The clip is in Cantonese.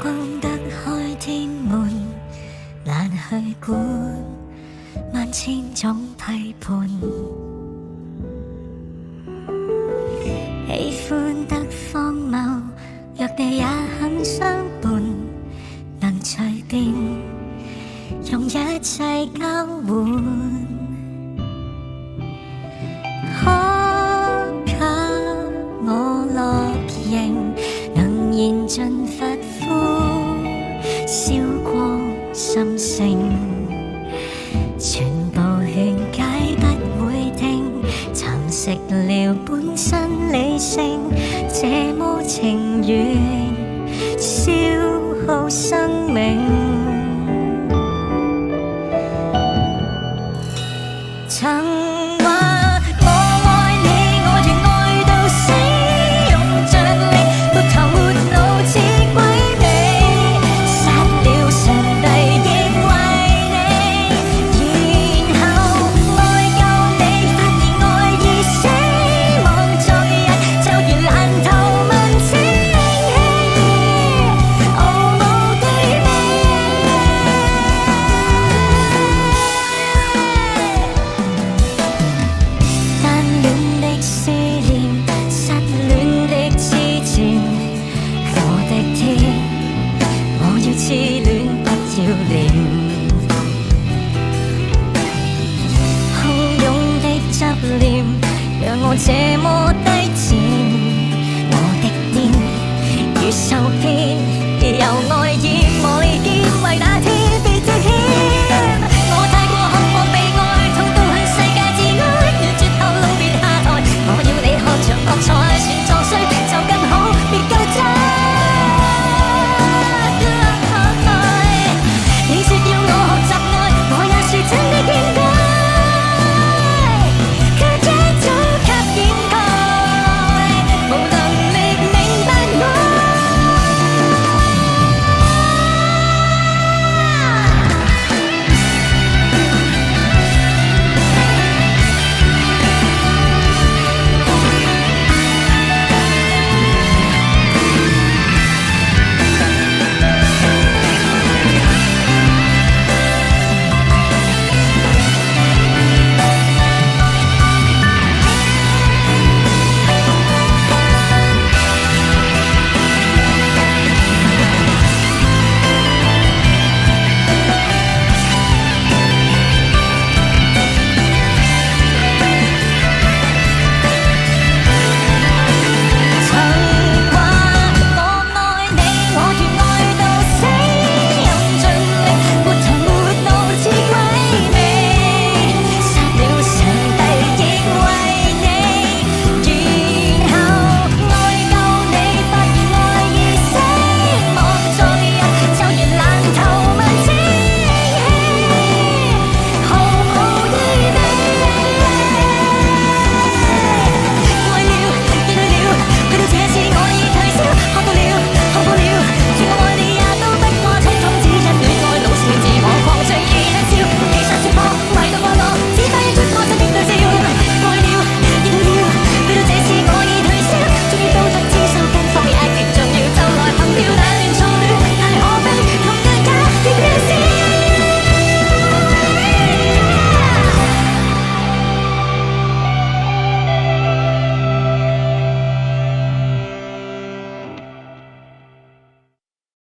關得開天門，難去管萬千種批判。喜歡得荒謬，若你也肯相伴，能隨便用一切交換。可給我樂營，能燃盡髮膚，燒光心聲，全部勸解不會聽，蠶食了本身理性，這麼情願消耗生命。曾話我愛你，我願愛到死，用着力沒頭沒腦似鬼魅，殺了上帝亦為你，然後愛夠你，發現愛已死亡昨日，就如爛透問清氣，毫無對比。單戀的思念，失戀的痴纏，我的天，我要痴戀不要臉，洶湧的執念讓我這麼低賤，我的癲如受騙。